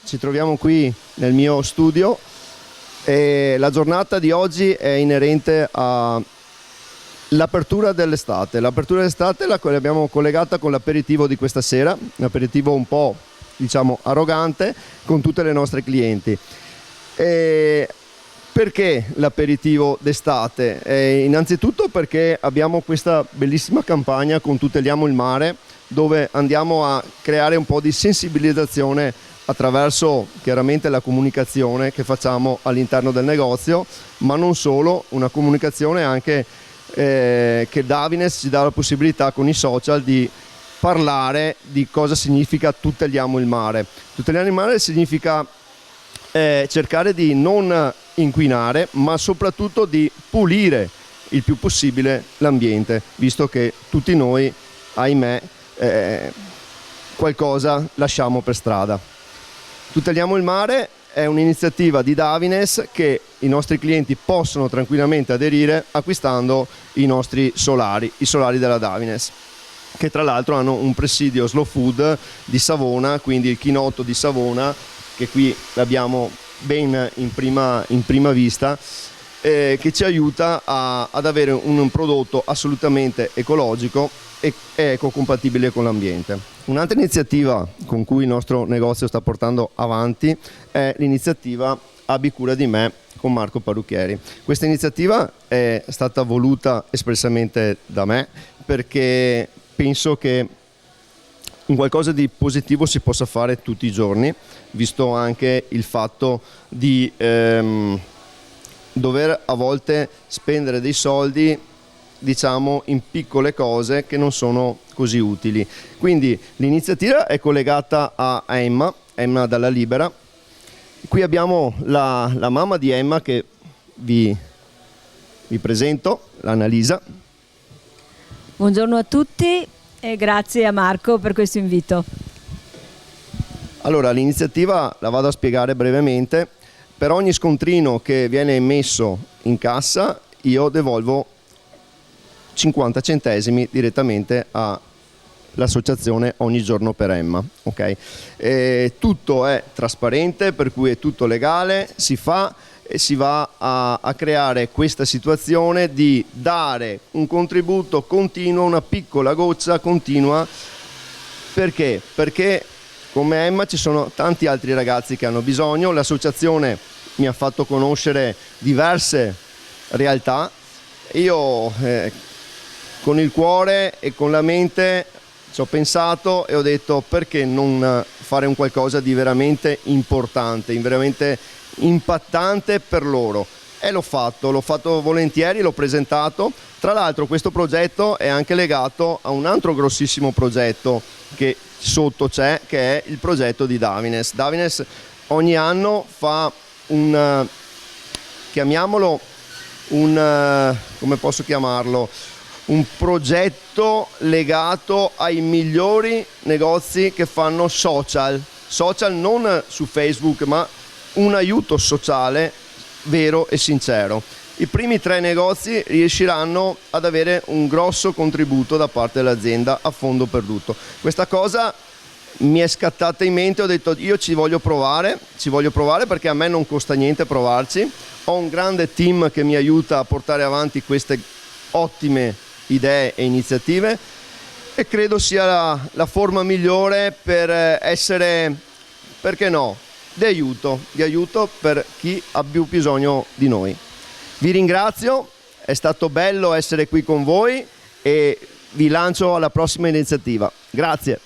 ci troviamo qui nel mio studio e la giornata di oggi è inerente all'apertura dell'estate. L'apertura dell'estate l'abbiamo collegata con l'aperitivo di questa sera, un aperitivo un po', diciamo, arrogante con tutte le nostre clienti. E perché l'aperitivo d'estate? Innanzitutto perché abbiamo questa bellissima campagna con Tuteliamo il mare, dove andiamo a creare un po' di sensibilizzazione attraverso chiaramente la comunicazione che facciamo all'interno del negozio, ma non solo, una comunicazione anche che Davines ci dà la possibilità con i social di parlare di cosa significa Tuteliamo il mare. Tuteliamo il mare significa cercare di non inquinare, ma soprattutto di pulire il più possibile l'ambiente, visto che tutti noi, ahimè, qualcosa lasciamo per strada. Tuteliamo il mare è un'iniziativa di Davines che i nostri clienti possono tranquillamente aderire acquistando i nostri solari, i solari della Davines, che tra l'altro hanno un presidio Slow Food di Savona, quindi il chinotto di Savona, che qui l'abbiamo ben in prima vista, che ci aiuta ad avere un prodotto assolutamente ecologico e ecocompatibile con l'ambiente. Un'altra iniziativa con cui il nostro negozio sta portando avanti è l'iniziativa Abbi cura di me con Marco Parrucchieri. Questa iniziativa è stata voluta espressamente da me perché penso che un qualcosa di positivo si possa fare tutti i giorni, visto anche il fatto di dover a volte spendere dei soldi, diciamo, in piccole cose che non sono così utili. Quindi l'iniziativa è collegata a Emma dalla Libera. Qui abbiamo la mamma di Emma che vi presento, l'Annalisa. Buongiorno a tutti. E grazie a Marco per questo invito. Allora, l'iniziativa la vado a spiegare brevemente. Per ogni scontrino che viene emesso in cassa io devolvo 50 centesimi direttamente all'associazione Ogni Giorno per Emma. Okay? Tutto è trasparente, per cui è tutto legale, si fa e si va a creare questa situazione di dare un contributo continuo, una piccola goccia continua. Perché? Perché come Emma ci sono tanti altri ragazzi che hanno bisogno. L'associazione mi ha fatto conoscere diverse realtà. Io con il cuore e con la mente ci ho pensato e ho detto: perché non fare un qualcosa di veramente importante, veramente impattante per loro? E l'ho fatto volentieri, l'ho presentato. Tra l'altro questo progetto è anche legato a un altro grossissimo progetto che sotto c'è, che è il progetto di Davines. Davines ogni anno fa come posso chiamarlo? Un progetto legato ai migliori negozi che fanno social non su Facebook, ma un aiuto sociale vero e sincero. I primi 3 negozi riusciranno ad avere un grosso contributo da parte dell'azienda a fondo perduto. Questa cosa mi è scattata in mente, ho detto io ci voglio provare perché a me non costa niente provarci. Ho un grande team che mi aiuta a portare avanti queste ottime idee e iniziative e credo sia la forma migliore per essere, perché no, di aiuto per chi ha più bisogno di noi. Vi ringrazio, è stato bello essere qui con voi e vi lancio alla prossima iniziativa. Grazie.